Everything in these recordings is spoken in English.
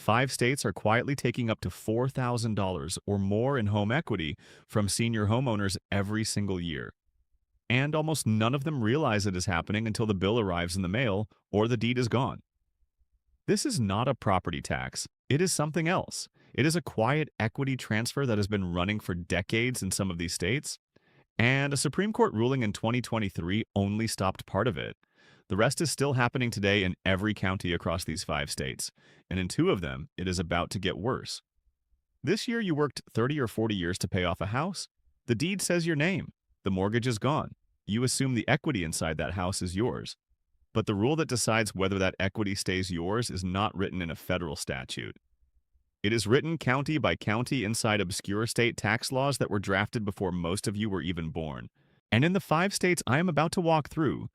5 states are quietly taking up to $4,000 or more in home equity from senior homeowners every single year. And almost none of them realize it is happening until the bill arrives in the mail or the deed is gone. This is not a property tax. It is something else. It is a quiet equity transfer that has been running for decades in some of these states, and a Supreme Court ruling in 2023 only stopped part of it. The rest is still happening today in every county across these 5 states, and in 2 of them, it is about to get worse. This year, you worked 30 or 40 years to pay off a house. The deed says your name. The mortgage is gone. You assume the equity inside that house is yours. But the rule that decides whether that equity stays yours is not written in a federal statute. It is written county by county inside obscure state tax laws that were drafted before most of you were even born. And in the 5 states I am about to walk through,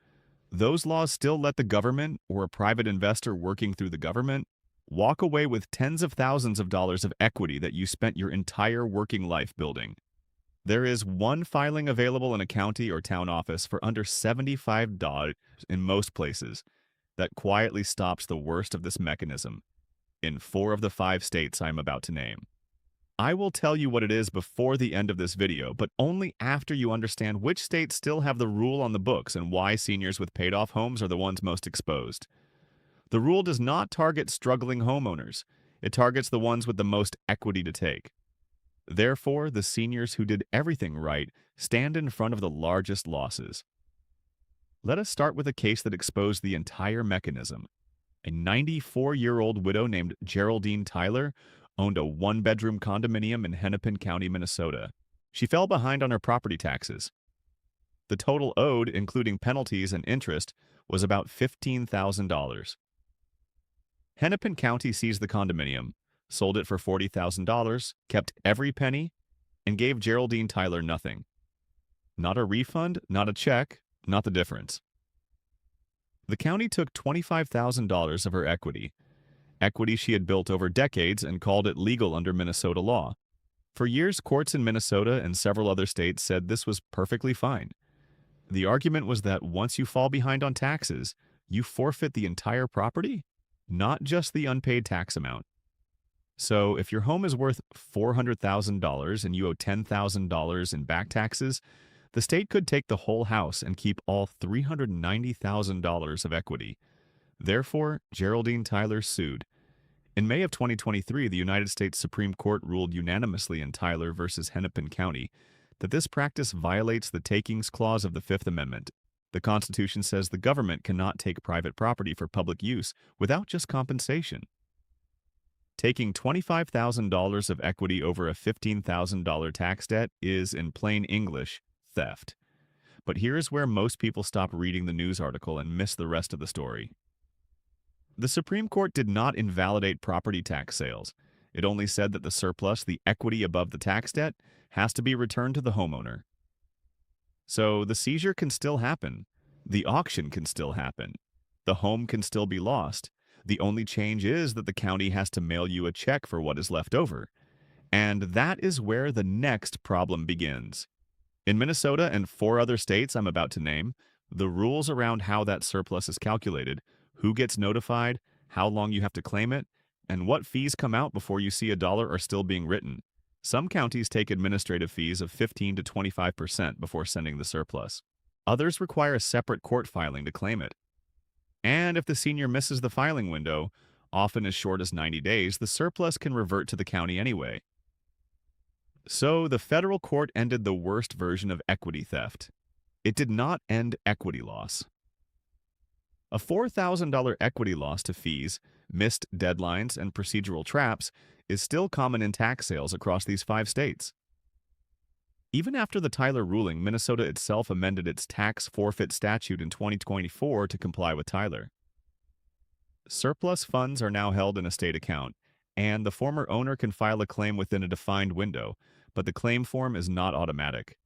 those laws still let the government, or a private investor working through the government, walk away with tens of thousands of dollars of equity that you spent your entire working life building. There is one filing available in a county or town office for under $75 in most places that quietly stops the worst of this mechanism in 4 of the 5 states I am about to name. I will tell you what it is before the end of this video, but only after you understand which states still have the rule on the books and why seniors with paid-off homes are the ones most exposed. The rule does not target struggling homeowners. It targets the ones with the most equity to take. Therefore, the seniors who did everything right stand in front of the largest losses. Let us start with a case that exposed the entire mechanism. A 94-year-old widow named Geraldine Tyler owned a 1-bedroom condominium in Hennepin County, Minnesota. She fell behind on her property taxes. The total owed, including penalties and interest, was about $15,000. Hennepin County seized the condominium, sold it for $40,000, kept every penny, and gave Geraldine Tyler nothing. Not a refund, not a check, not the difference. The county took $25,000 of her equity she had built over decades, and called it legal under Minnesota law. For years, courts in Minnesota and several other states said this was perfectly fine. The argument was that once you fall behind on taxes, you forfeit the entire property, not just the unpaid tax amount. So if your home is worth $400,000 and you owe $10,000 in back taxes, the state could take the whole house and keep all $390,000 of equity. Therefore, Geraldine Tyler sued. In May of 2023, the United States Supreme Court ruled unanimously in Tyler v. Hennepin County that this practice violates the Takings Clause of the Fifth Amendment. The Constitution says the government cannot take private property for public use without just compensation. Taking $25,000 of equity over a $15,000 tax debt is, in plain English, theft. But here is where most people stop reading the news article and miss the rest of the story. The Supreme Court did not invalidate property tax sales. It only said that the surplus, the equity above the tax debt, has to be returned to the homeowner. So the seizure can still happen. The auction can still happen. The home can still be lost. The only change is that the county has to mail you a check for what is left over. And that is where the next problem begins. In Minnesota and 4 other states I'm about to name, the rules around how that surplus is calculated, who gets notified, how long you have to claim it, and what fees come out before you see a dollar are still being written. Some counties take administrative fees of 15 to 25% before sending the surplus. Others require a separate court filing to claim it. And if the senior misses the filing window, often as short as 90 days, the surplus can revert to the county anyway. So the federal court ended the worst version of equity theft. It did not end equity loss. A $4,000 equity loss to fees, missed deadlines, and procedural traps is still common in tax sales across these 5 states. Even after the Tyler ruling, Minnesota itself amended its tax forfeit statute in 2024 to comply with Tyler. Surplus funds are now held in a state account, and the former owner can file a claim within a defined window, but the claim form is not automatic.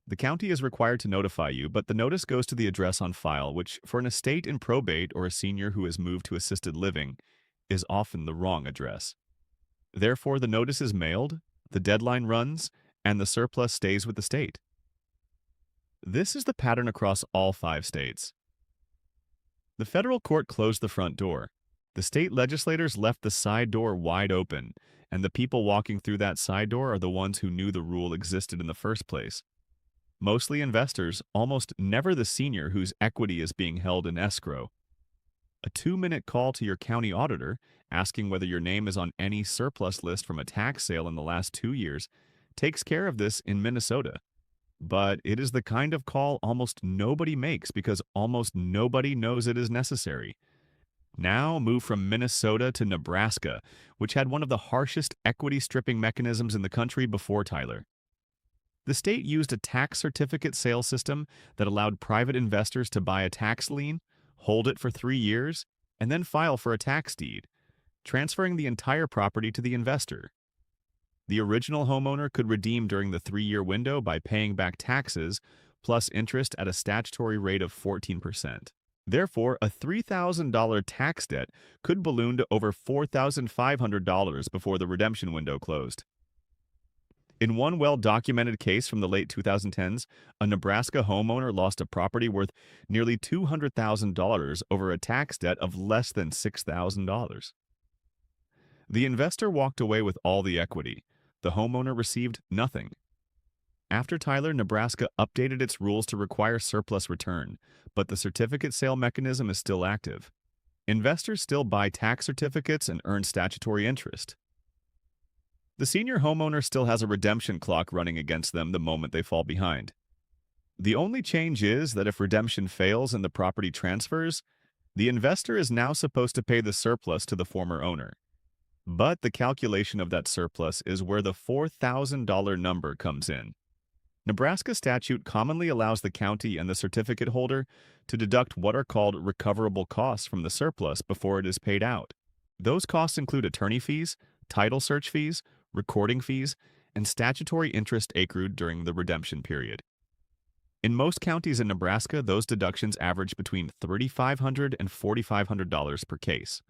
The county is required to notify you, but the notice goes to the address on file, which, for an estate in probate or a senior who has moved to assisted living, is often the wrong address. Therefore, the notice is mailed, the deadline runs, and the surplus stays with the state. This is the pattern across all 5 states. The federal court closed the front door. The state legislators left the side door wide open, and the people walking through that side door are the ones who knew the rule existed in the first place. Mostly investors, almost never the senior whose equity is being held in escrow. A 2-minute call to your county auditor, asking whether your name is on any surplus list from a tax sale in the last 2 years, takes care of this in Minnesota. But it is the kind of call almost nobody makes because almost nobody knows it is necessary. Now move from Minnesota to Nebraska, which had one of the harshest equity stripping mechanisms in the country before Tyler. The state used a tax certificate sale system that allowed private investors to buy a tax lien, hold it for 3 years, and then file for a tax deed, transferring the entire property to the investor. The original homeowner could redeem during the 3-year window by paying back taxes plus interest at a statutory rate of 14%. Therefore, a $3,000 tax debt could balloon to over $4,500 before the redemption window closed. In one well-documented case from the late 2010s, a Nebraska homeowner lost a property worth nearly $200,000 over a tax debt of less than $6,000. The investor walked away with all the equity. The homeowner received nothing. After Tyler, Nebraska updated its rules to require surplus return, but the certificate sale mechanism is still active. Investors still buy tax certificates and earn statutory interest. The senior homeowner still has a redemption clock running against them the moment they fall behind. The only change is that if redemption fails and the property transfers, the investor is now supposed to pay the surplus to the former owner. But the calculation of that surplus is where the $4,000 number comes in. Nebraska statute commonly allows the county and the certificate holder to deduct what are called recoverable costs from the surplus before it is paid out. Those costs include attorney fees, title search fees, recording fees, and statutory interest accrued during the redemption period. In most counties in Nebraska, those deductions average between $3,500 and $4,500 per case.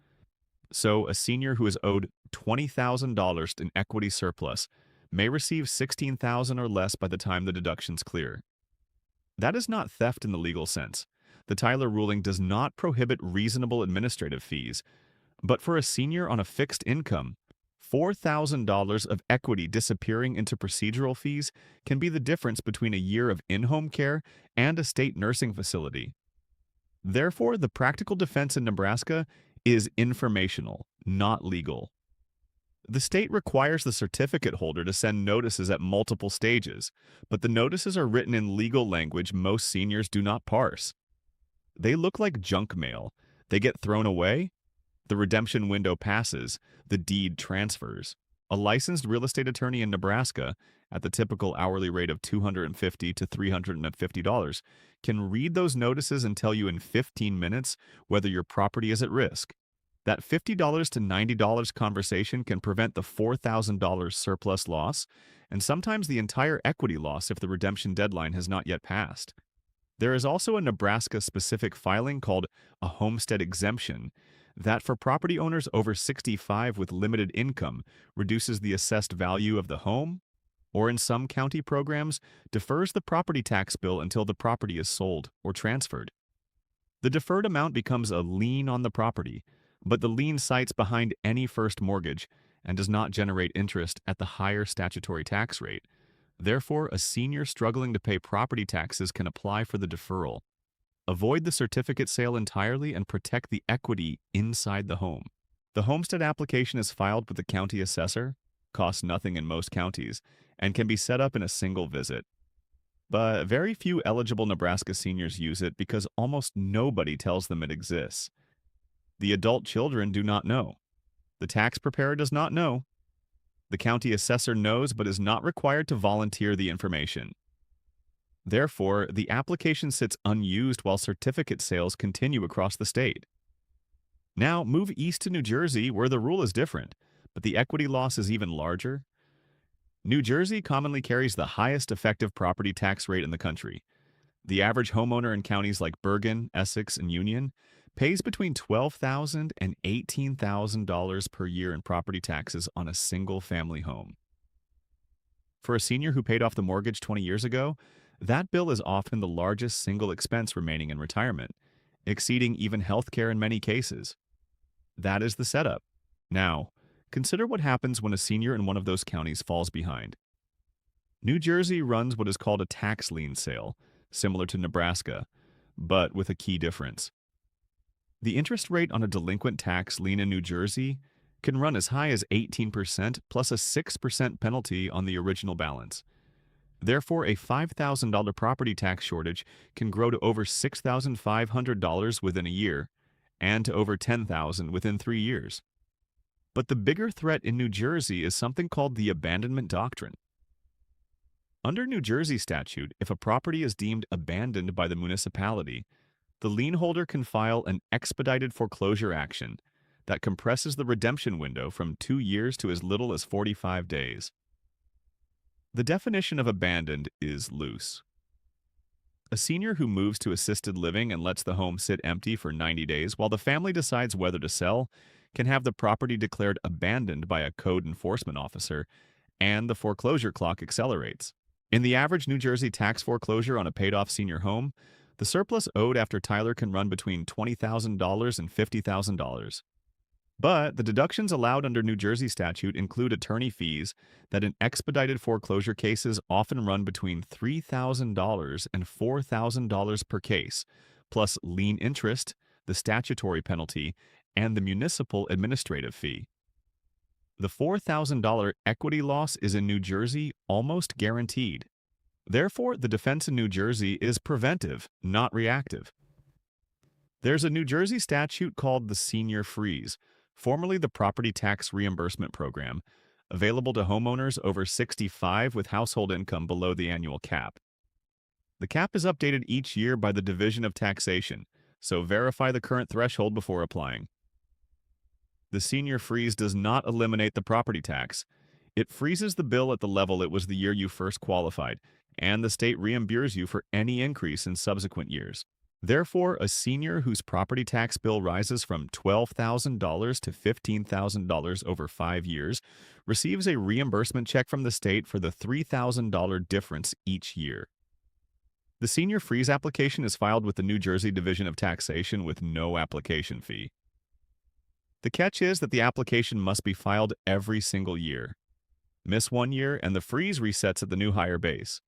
So, a senior who is owed $20,000 in equity surplus may receive $16,000 or less by the time the deductions clear. That is not theft in the legal sense. The Tyler ruling does not prohibit reasonable administrative fees, but for a senior on a fixed income, $4,000 of equity disappearing into procedural fees can be the difference between a year of in-home care and a state nursing facility. Therefore, the practical defense in Nebraska is informational, not legal. The state requires the certificate holder to send notices at multiple stages, but the notices are written in legal language most seniors do not parse. They look like junk mail. They get thrown away. The redemption window passes. The deed transfers. A licensed real estate attorney in Nebraska, at the typical hourly rate of $250 to $350, can read those notices and tell you in 15 minutes whether your property is at risk. That $50 to $90 conversation can prevent the $4,000 surplus loss, and sometimes the entire equity loss if the redemption deadline has not yet passed. There is also a Nebraska-specific filing called a homestead exemption that, for property owners over 65 with limited income, reduces the assessed value of the home, or in some county programs, defers the property tax bill until the property is sold or transferred. The deferred amount becomes a lien on the property, but the lien sites behind any first mortgage and does not generate interest at the higher statutory tax rate. Therefore, a senior struggling to pay property taxes can apply for the deferral. Avoid the certificate sale entirely and protect the equity inside the home. The homestead application is filed with the county assessor, costs nothing in most counties, and can be set up in a single visit. But very few eligible Nebraska seniors use it because almost nobody tells them it exists. The adult children do not know. The tax preparer does not know. The county assessor knows but is not required to volunteer the information. Therefore, the application sits unused while certificate sales continue across the state. Now, move east to New Jersey, where the rule is different, but the equity loss is even larger. New Jersey commonly carries the highest effective property tax rate in the country. The average homeowner in counties like Bergen, Essex, and Union pays between $12,000 and $18,000 per year in property taxes on a single-family home. For a senior who paid off the mortgage 20 years ago, that bill is often the largest single expense remaining in retirement, exceeding even health care in many cases. That is the setup. Now, consider what happens when a senior in one of those counties falls behind. New Jersey runs what is called a tax lien sale, similar to Nebraska, but with a key difference. The interest rate on a delinquent tax lien in New Jersey can run as high as 18% plus a 6% penalty on the original balance. Therefore, a $5,000 property tax shortage can grow to over $6,500 within a year and to over $10,000 within 3 years. But the bigger threat in New Jersey is something called the abandonment doctrine. Under New Jersey statute, if a property is deemed abandoned by the municipality, the lien holder can file an expedited foreclosure action that compresses the redemption window from 2 years to as little as 45 days. The definition of abandoned is loose. A senior who moves to assisted living and lets the home sit empty for 90 days while the family decides whether to sell can have the property declared abandoned by a code enforcement officer, and the foreclosure clock accelerates. In the average New Jersey tax foreclosure on a paid-off senior home, the surplus owed after Tyler can run between $20,000 and $50,000. But the deductions allowed under New Jersey statute include attorney fees that in expedited foreclosure cases often run between $3,000 and $4,000 per case, plus lien interest, the statutory penalty, and the municipal administrative fee. The $4,000 equity loss is in New Jersey almost guaranteed. Therefore, the defense in New Jersey is preventive, not reactive. There's a New Jersey statute called the Senior Freeze, formerly the Property Tax Reimbursement Program, available to homeowners over 65 with household income below the annual cap. The cap is updated each year by the Division of Taxation, so verify the current threshold before applying. The Senior Freeze does not eliminate the property tax. It freezes the bill at the level it was the year you first qualified, and the state reimburses you for any increase in subsequent years. Therefore, a senior whose property tax bill rises from $12,000 to $15,000 over 5 years receives a reimbursement check from the state for the $3,000 difference each year. The Senior Freeze application is filed with the New Jersey Division of Taxation with no application fee. The catch is that the application must be filed every single year. Miss 1 year and the freeze resets at the new higher base.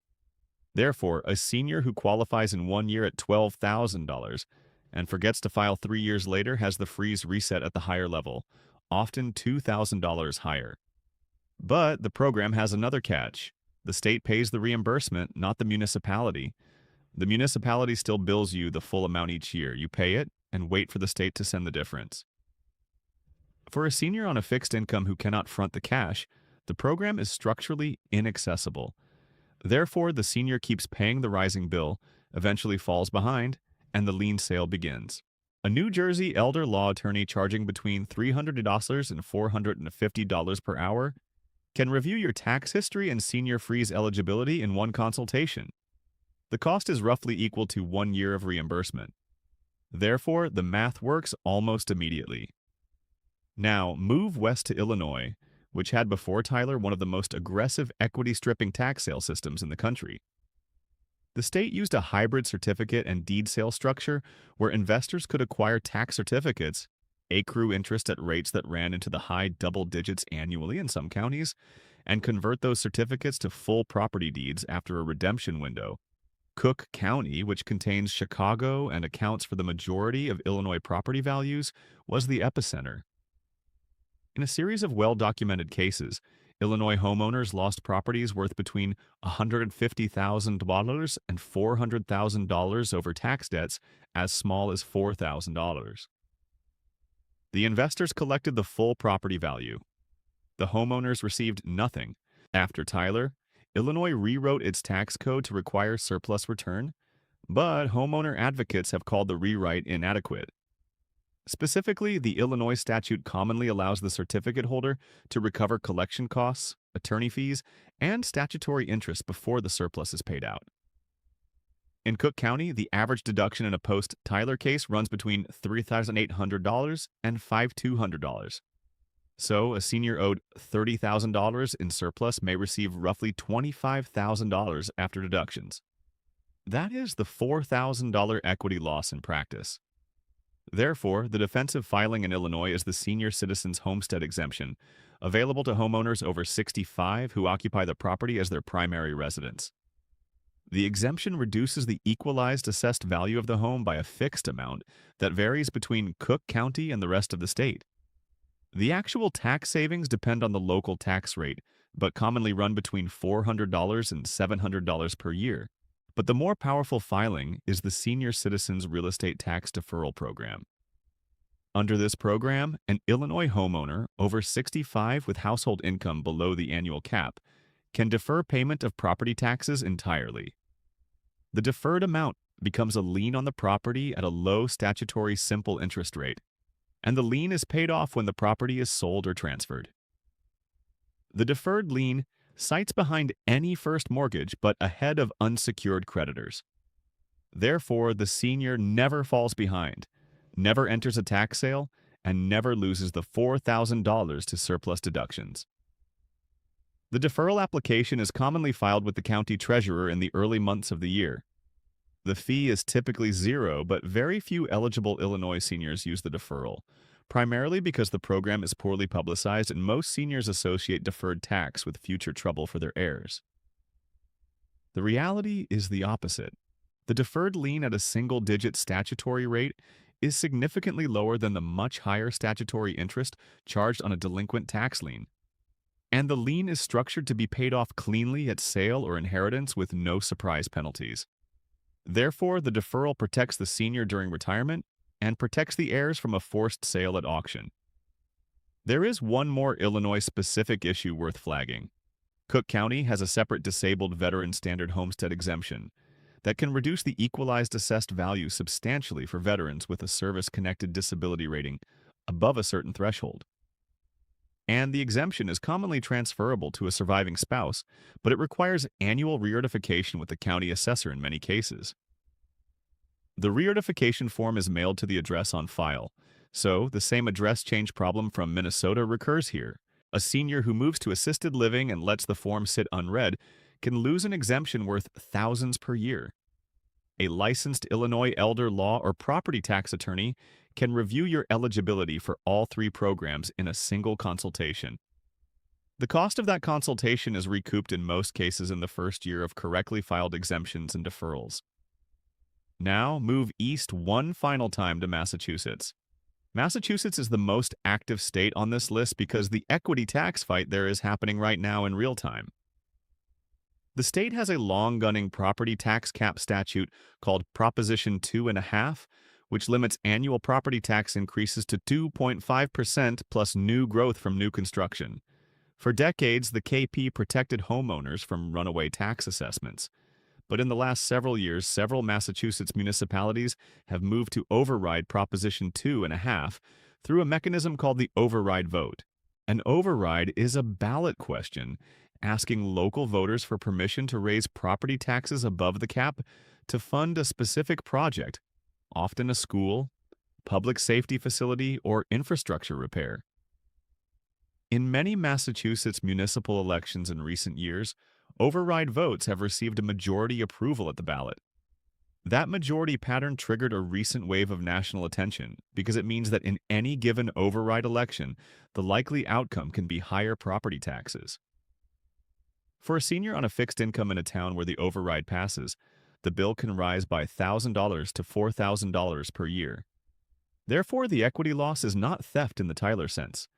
Therefore, a senior who qualifies in 1 year at $12,000 and forgets to file 3 years later has the freeze reset at the higher level, often $2,000 higher. But the program has another catch. The state pays the reimbursement, not the municipality. The municipality still bills you the full amount each year. You pay it and wait for the state to send the difference. For a senior on a fixed income who cannot front the cash, the program is structurally inaccessible. Therefore, the senior keeps paying the rising bill, eventually falls behind, and the lien sale begins. A New Jersey elder law attorney charging between $300 and $450 per hour can review your tax history and senior freeze eligibility in one consultation. The cost is roughly equal to 1 year of reimbursement. Therefore, the math works almost immediately. Now, move west to Illinois, which had before Tyler one of the most aggressive equity-stripping tax sale systems in the country. The state used a hybrid certificate and deed sale structure where investors could acquire tax certificates, accrue interest at rates that ran into the high double digits annually in some counties, and convert those certificates to full property deeds after a redemption window. Cook County, which contains Chicago and accounts for the majority of Illinois property values, was the epicenter. In a series of well-documented cases, Illinois homeowners lost properties worth between $150,000 and $400,000 over tax debts as small as $4,000. The investors collected the full property value. The homeowners received nothing. After Tyler, Illinois rewrote its tax code to require surplus return, but homeowner advocates have called the rewrite inadequate. Specifically, the Illinois statute commonly allows the certificate holder to recover collection costs, attorney fees, and statutory interest before the surplus is paid out. In Cook County, the average deduction in a post-Tyler case runs between $3,800 and $5,200. So, a senior owed $30,000 in surplus may receive roughly $25,000 after deductions. That is the $4,000 equity loss in practice. Therefore, the defensive filing in Illinois is the Senior Citizens Homestead Exemption, available to homeowners over 65 who occupy the property as their primary residence. The exemption reduces the equalized assessed value of the home by a fixed amount that varies between Cook County and the rest of the state. The actual tax savings depend on the local tax rate, but commonly run between $400 and $700 per year. But the more powerful filing is the Senior Citizens Real Estate Tax Deferral Program. Under this program, an Illinois homeowner over 65 with household income below the annual cap can defer payment of property taxes entirely. The deferred amount becomes a lien on the property at a low statutory simple interest rate, and the lien is paid off when the property is sold or transferred. The deferred lien sites behind any first mortgage but ahead of unsecured creditors. Therefore, the senior never falls behind, never enters a tax sale, and never loses the $4,000 to surplus deductions. The deferral application is commonly filed with the county treasurer in the early months of the year. The fee is typically zero, but very few eligible Illinois seniors use the deferral, primarily because the program is poorly publicized and most seniors associate deferred tax with future trouble for their heirs. The reality is the opposite. The deferred lien at a single-digit statutory rate is significantly lower than the much higher statutory interest charged on a delinquent tax lien. And the lien is structured to be paid off cleanly at sale or inheritance with no surprise penalties. Therefore, the deferral protects the senior during retirement and protects the heirs from a forced sale at auction. There is one more Illinois-specific issue worth flagging. Cook County has a separate disabled veteran standard homestead exemption that can reduce the equalized assessed value substantially for veterans with a service-connected disability rating above a certain threshold. And the exemption is commonly transferable to a surviving spouse, but it requires annual recertification with the county assessor in many cases. The recertification form is mailed to the address on file, so the same address change problem from Minnesota recurs here. A senior who moves to assisted living and lets the form sit unread can lose an exemption worth thousands per year. A licensed Illinois elder law or property tax attorney can review your eligibility for all three programs in a single consultation. The cost of that consultation is recouped in most cases in the first year of correctly filed exemptions and deferrals. Now, move east one final time to Massachusetts. Massachusetts is the most active state on this list because the equity tax fight there is happening right now in real time. The state has a long-gunning property tax cap statute called Proposition 2.5, which limits annual property tax increases to 2.5% plus new growth from new construction. For decades, the KP protected homeowners from runaway tax assessments. But in the last several years, several Massachusetts municipalities have moved to override Proposition 2.5 through a mechanism called the override vote. An override is a ballot question asking local voters for permission to raise property taxes above the cap to fund a specific project, often a school, public safety facility, or infrastructure repair. In many Massachusetts municipal elections in recent years, override votes have received a majority approval at the ballot. That majority pattern triggered a recent wave of national attention because it means that in any given override election, the likely outcome can be higher property taxes. For a senior on a fixed income in a town where the override passes, the bill can rise by $1,000 to $4,000 per year. Therefore, the equity loss is not theft in the Tyler sense.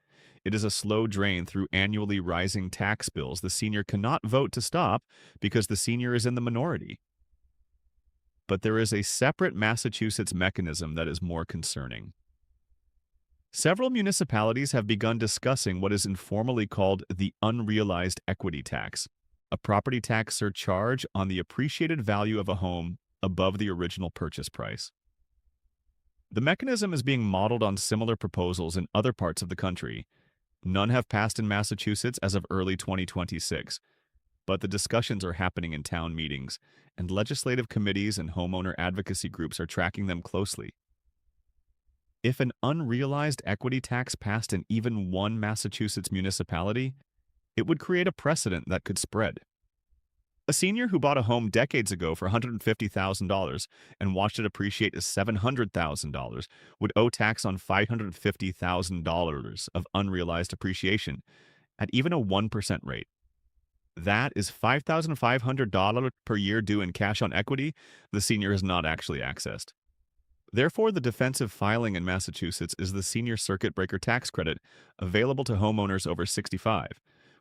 It is a slow drain through annually rising tax bills the senior cannot vote to stop because the senior is in the minority. But there is a separate Massachusetts mechanism that is more concerning. Several municipalities have begun discussing what is informally called the unrealized equity tax, a property tax surcharge on the appreciated value of a home above the original purchase price. The mechanism is being modeled on similar proposals in other parts of the country. None have passed in Massachusetts as of early 2026, but the discussions are happening in town meetings, and legislative committees and homeowner advocacy groups are tracking them closely. If an unrealized equity tax passed in even one Massachusetts municipality, it would create a precedent that could spread. A senior who bought a home decades ago for $150,000 and watched it appreciate to $700,000 would owe tax on $550,000 of unrealized appreciation at even a 1% rate. That is $5,500 per year due in cash on equity the senior has not actually accessed. Therefore, the defensive filing in Massachusetts is the Senior Circuit Breaker Tax Credit available to homeowners over 65,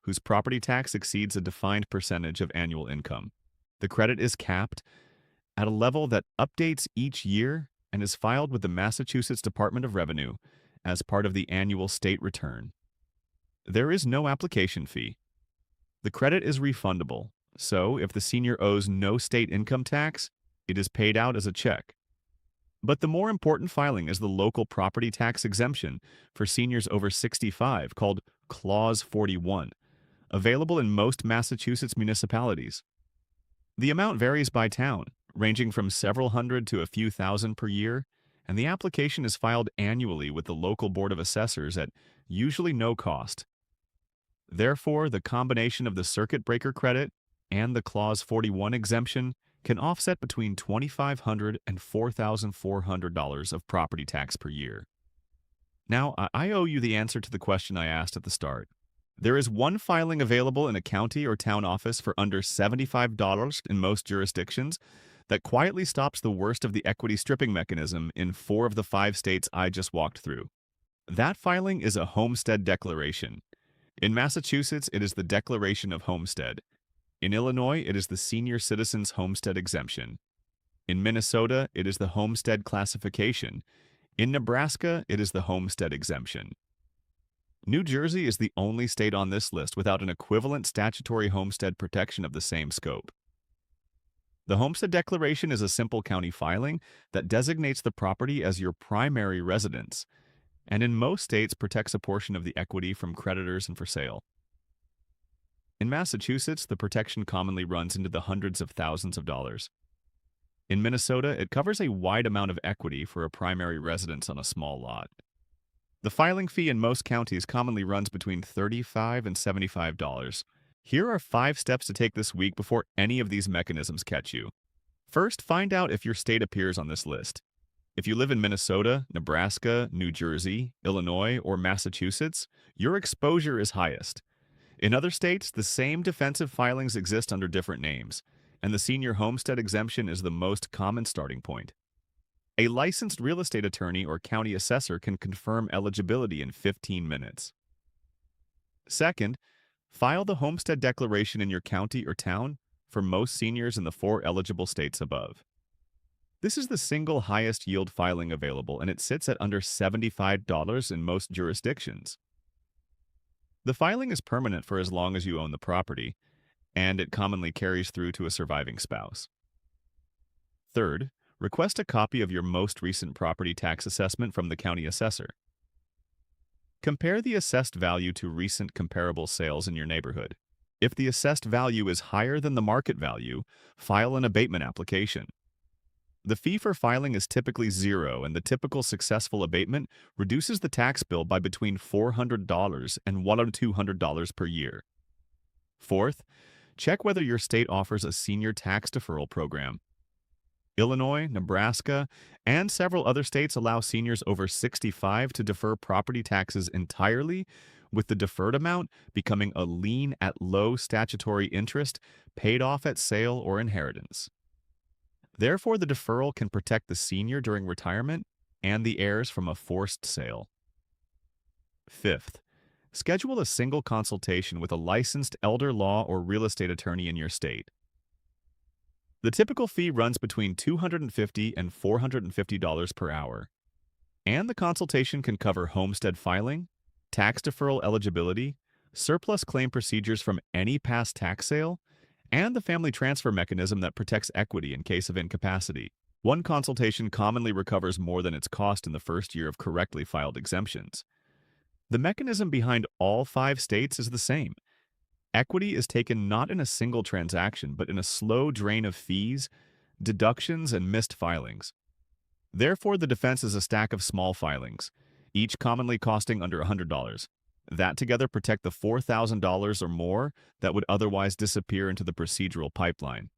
whose property tax exceeds a defined percentage of annual income. The credit is capped at a level that updates each year and is filed with the Massachusetts Department of Revenue as part of the annual state return. There is no application fee. The credit is refundable, so if the senior owes no state income tax, it is paid out as a check. But the more important filing is the local property tax exemption for seniors over 65, called Clause 41, available in most Massachusetts municipalities. The amount varies by town, ranging from several hundred to a few thousand per year, and the application is filed annually with the local Board of Assessors at usually no cost. Therefore, the combination of the circuit breaker credit and the Clause 41 exemption can offset between $2,500 and $4,400 of property tax per year. Now, I owe you the answer to the question I asked at the start. There is one filing available in a county or town office for under $75 in most jurisdictions that quietly stops the worst of the equity stripping mechanism in 4 of the 5 states I just walked through. That filing is a homestead declaration. In Massachusetts, it is the Declaration of Homestead. In Illinois, it is the Senior Citizens Homestead Exemption. In Minnesota, it is the Homestead Classification. In Nebraska, it is the Homestead Exemption. New Jersey is the only state on this list without an equivalent statutory homestead protection of the same scope. The Homestead Declaration is a simple county filing that designates the property as your primary residence, and in most states protects a portion of the equity from creditors and for sale. In Massachusetts, the protection commonly runs into the hundreds of thousands of dollars. In Minnesota, it covers a wide amount of equity for a primary residence on a small lot. The filing fee in most counties commonly runs between $35 and $75. Here are 5 steps to take this week before any of these mechanisms catch you. First, find out if your state appears on this list. If you live in Minnesota, Nebraska, New Jersey, Illinois, or Massachusetts, your exposure is highest. In other states, the same defensive filings exist under different names, and the senior homestead exemption is the most common starting point. A licensed real estate attorney or county assessor can confirm eligibility in 15 minutes. Second, file the homestead declaration in your county or town for most seniors in the 4 eligible states above. This is the single highest yield filing available, and it sits at under $75 in most jurisdictions. The filing is permanent for as long as you own the property, and it commonly carries through to a surviving spouse. Third, request a copy of your most recent property tax assessment from the county assessor. Compare the assessed value to recent comparable sales in your neighborhood. If the assessed value is higher than the market value, file an abatement application. The fee for filing is typically $0, and the typical successful abatement reduces the tax bill by between $400 and $1,200 per year. Fourth, check whether your state offers a senior tax deferral program. Illinois, Nebraska, and several other states allow seniors over 65 to defer property taxes entirely, with the deferred amount becoming a lien at low statutory interest paid off at sale or inheritance. Therefore, the deferral can protect the senior during retirement and the heirs from a forced sale. Fifth, schedule a single consultation with a licensed elder law or real estate attorney in your state. The typical fee runs between $250 and $450 per hour, and the consultation can cover homestead filing, tax deferral eligibility, surplus claim procedures from any past tax sale, and the family transfer mechanism that protects equity in case of incapacity. One consultation commonly recovers more than its cost in the first year of correctly filed exemptions. The mechanism behind all 5 states is the same. Equity is taken not in a single transaction, but in a slow drain of fees, deductions, and missed filings. Therefore, the defense is a stack of small filings, each commonly costing under $100. That together protect the $4,000 or more that would otherwise disappear into the procedural pipeline.